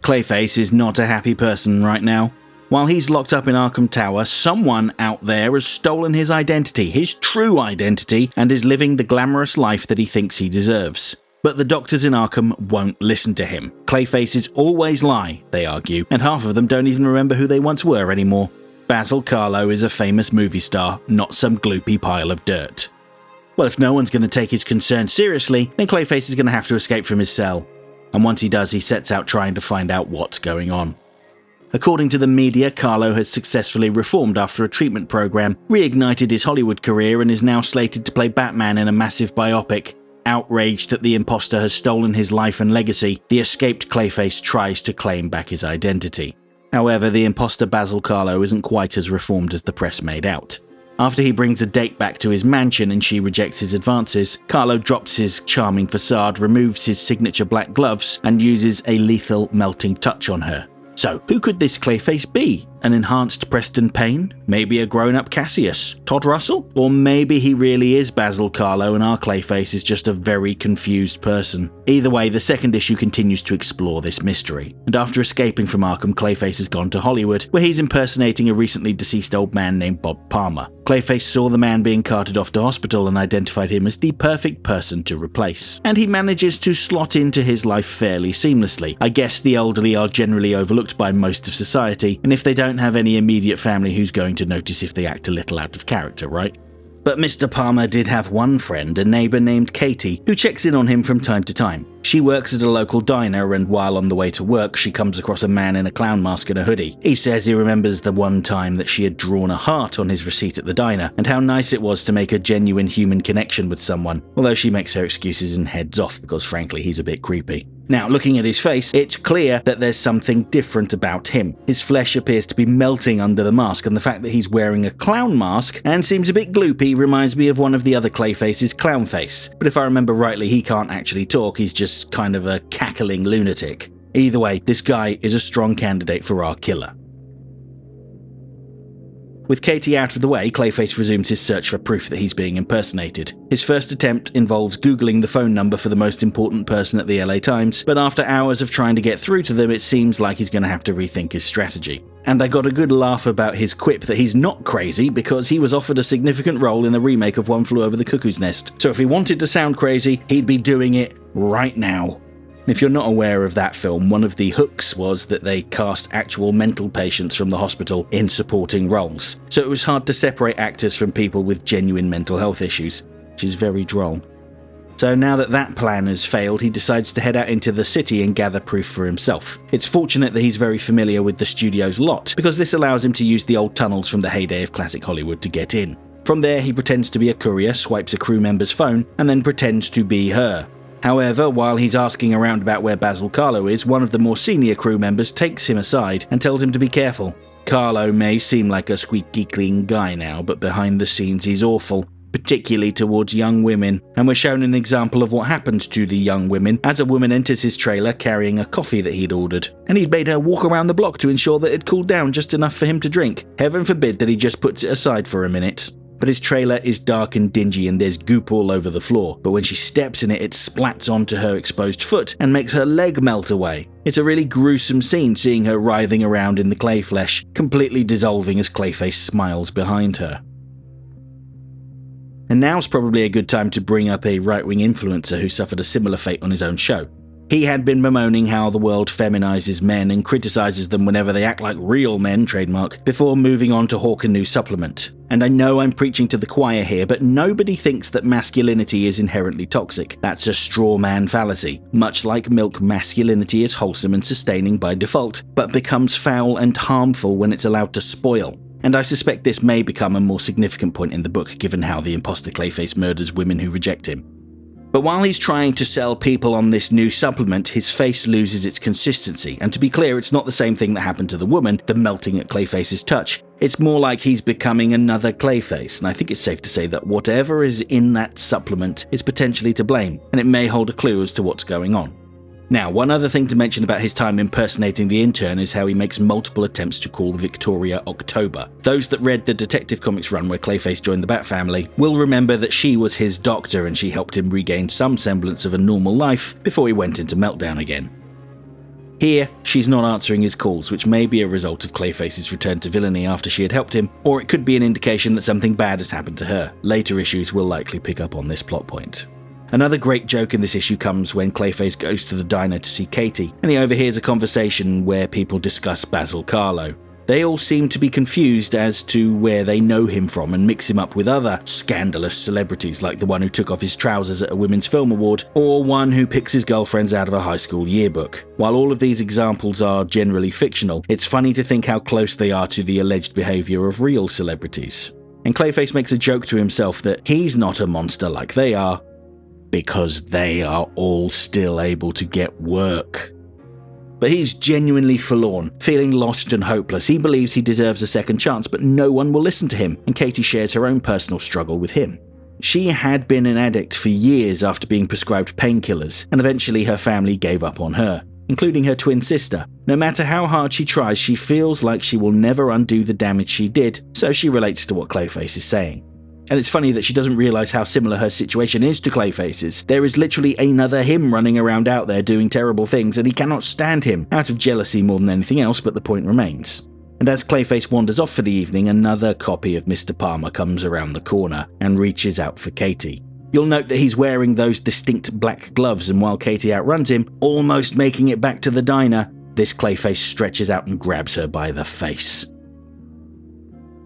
Clayface is not a happy person right now. While he's locked up in Arkham Tower, someone out there has stolen his identity, his true identity, and is living the glamorous life that he thinks he deserves. But the doctors in Arkham won't listen to him. Clayfaces always lie, they argue, and half of them don't even remember who they once were anymore. Basil Karlo is a famous movie star, not some gloopy pile of dirt. Well, if no one's going to take his concerns seriously, then Clayface is going to have to escape from his cell. And once he does, he sets out trying to find out what's going on. According to the media, Karlo has successfully reformed after a treatment program, reignited his Hollywood career, and is now slated to play Batman in a massive biopic. Outraged that the imposter has stolen his life and legacy, the escaped Clayface tries to claim back his identity. However, the imposter Basil Karlo isn't quite as reformed as the press made out. After he brings a date back to his mansion and she rejects his advances, Karlo drops his charming facade, removes his signature black gloves, and uses a lethal melting touch on her. So, who could this Clayface be? An enhanced Preston Payne? Maybe a grown-up Cassius? Todd Russell? Or maybe he really is Basil Karlo and our Clayface is just a very confused person. Either way, the second issue continues to explore this mystery. And after escaping from Arkham, Clayface has gone to Hollywood, where he's impersonating a recently deceased old man named Bob Palmer. Clayface saw the man being carted off to hospital and identified him as the perfect person to replace. And he manages to slot into his life fairly seamlessly. I guess the elderly are generally overlooked by most of society, and if they don't have any immediate family, who's going to notice if they act a little out of character, right? But Mr. Palmer did have one friend, a neighbour named Katie, who checks in on him from time to time. She works at a local diner, and while on the way to work, she comes across a man in a clown mask and a hoodie. He says he remembers the one time that she had drawn a heart on his receipt at the diner, and how nice it was to make a genuine human connection with someone, although she makes her excuses and heads off because frankly he's a bit creepy. Now, looking at his face, it's clear that there's something different about him. His flesh appears to be melting under the mask, and the fact that he's wearing a clown mask and seems a bit gloopy reminds me of one of the other Clayfaces, Clownface. But if I remember rightly, he can't actually talk, he's just kind of a cackling lunatic. Either way, this guy is a strong candidate for our killer. With Katie out of the way, Clayface resumes his search for proof that he's being impersonated. His first attempt involves Googling the phone number for the most important person at the LA Times, but after hours of trying to get through to them, it seems like he's going to have to rethink his strategy. And I got a good laugh about his quip that he's not crazy because he was offered a significant role in the remake of One Flew Over the Cuckoo's Nest. So if he wanted to sound crazy, he'd be doing it right now. If you're not aware of that film, one of the hooks was that they cast actual mental patients from the hospital in supporting roles. So it was hard to separate actors from people with genuine mental health issues, which is very droll. So now that that plan has failed, he decides to head out into the city and gather proof for himself. It's fortunate that he's very familiar with the studio's lot, because this allows him to use the old tunnels from the heyday of classic Hollywood to get in. From there, he pretends to be a courier, swipes a crew member's phone, and then pretends to be her. However, while he's asking around about where Basil Karlo is, one of the more senior crew members takes him aside and tells him to be careful. Karlo may seem like a squeaky-clean guy now, but behind the scenes he's awful, particularly towards young women, and we're shown an example of what happened to the young women as a woman enters his trailer carrying a coffee that he'd ordered, and he'd made her walk around the block to ensure that it cooled down just enough for him to drink. Heaven forbid that he just puts it aside for a minute. But his trailer is dark and dingy and there's goop all over the floor, but when she steps in it, it splats onto her exposed foot and makes her leg melt away. It's a really gruesome scene seeing her writhing around in the clay flesh, completely dissolving as Clayface smiles behind her. And now's probably a good time to bring up a right-wing influencer who suffered a similar fate on his own show. He had been bemoaning how the world feminizes men and criticizes them whenever they act like real men, trademark, before moving on to hawk a new supplement. And I know I'm preaching to the choir here, but nobody thinks that masculinity is inherently toxic. That's a straw man fallacy. Much like milk, masculinity is wholesome and sustaining by default, but becomes foul and harmful when it's allowed to spoil. And I suspect this may become a more significant point in the book, given how the imposter Clayface murders women who reject him. But while he's trying to sell people on this new supplement, his face loses its consistency. And to be clear, it's not the same thing that happened to the woman, the melting at Clayface's touch. It's more like he's becoming another Clayface, and I think it's safe to say that whatever is in that supplement is potentially to blame, and it may hold a clue as to what's going on. Now, one other thing to mention about his time impersonating the intern is how he makes multiple attempts to call Victoria October. Those that read the Detective Comics run where Clayface joined the Bat family will remember that she was his doctor and she helped him regain some semblance of a normal life before he went into meltdown again. Here, she's not answering his calls, which may be a result of Clayface's return to villainy after she had helped him, or it could be an indication that something bad has happened to her. Later issues will likely pick up on this plot point. Another great joke in this issue comes when Clayface goes to the diner to see Katie, and he overhears a conversation where people discuss Basil Karlo. They all seem to be confused as to where they know him from and mix him up with other scandalous celebrities like the one who took off his trousers at a Women's Film Award, or one who picks his girlfriends out of a high school yearbook. While all of these examples are generally fictional, it's funny to think how close they are to the alleged behaviour of real celebrities. And Clayface makes a joke to himself that he's not a monster like they are, because they are all still able to get work. But he's genuinely forlorn, feeling lost and hopeless. He believes he deserves a second chance, but no one will listen to him, and Katie shares her own personal struggle with him. She had been an addict for years after being prescribed painkillers, and eventually her family gave up on her, including her twin sister. No matter how hard she tries, she feels like she will never undo the damage she did, so she relates to what Clayface is saying. And it's funny that she doesn't realise how similar her situation is to Clayface's. There is literally another him running around out there doing terrible things, and he cannot stand him, out of jealousy more than anything else, but the point remains. And as Clayface wanders off for the evening, another copy of Mr. Palmer comes around the corner and reaches out for Katie. You'll note that he's wearing those distinct black gloves, and while Katie outruns him, almost making it back to the diner, this Clayface stretches out and grabs her by the face.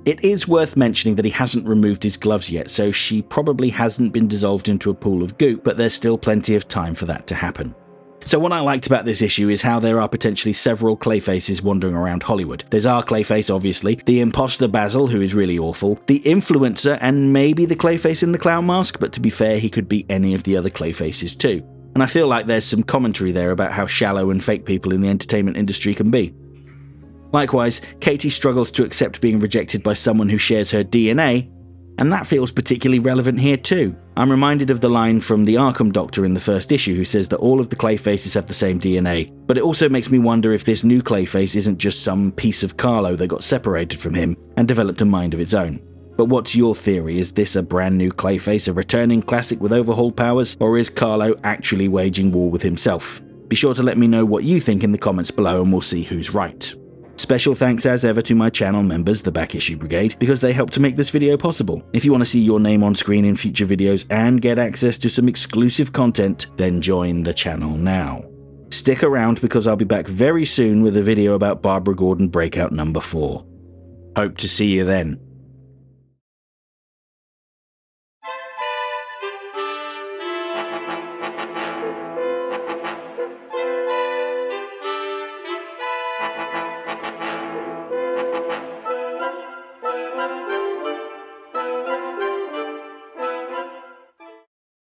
It is worth mentioning that he hasn't removed his gloves yet, so she probably hasn't been dissolved into a pool of goop, but there's still plenty of time for that to happen. So what I liked about this issue is how there are potentially several Clayfaces wandering around Hollywood. There's our Clayface, obviously, the imposter Basil, who is really awful, the influencer, and maybe the Clayface in the clown mask, but to be fair, he could be any of the other Clayfaces too. And I feel like there's some commentary there about how shallow and fake people in the entertainment industry can be. Likewise, Katie struggles to accept being rejected by someone who shares her DNA, and that feels particularly relevant here too. I'm reminded of the line from the Arkham Doctor in the first issue who says that all of the Clayfaces have the same DNA, but it also makes me wonder if this new Clayface isn't just some piece of Karlo that got separated from him and developed a mind of its own. But what's your theory? Is this a brand new Clayface, a returning classic with overhauled powers, or is Karlo actually waging war with himself? Be sure to let me know what you think in the comments below and we'll see who's right. Special thanks as ever to my channel members, the Back Issue Brigade, because they helped to make this video possible. If you want to see your name on screen in future videos and get access to some exclusive content, then join the channel now. Stick around because I'll be back very soon with a video about Barbara Gordon Breakout number 4. Hope to see you then.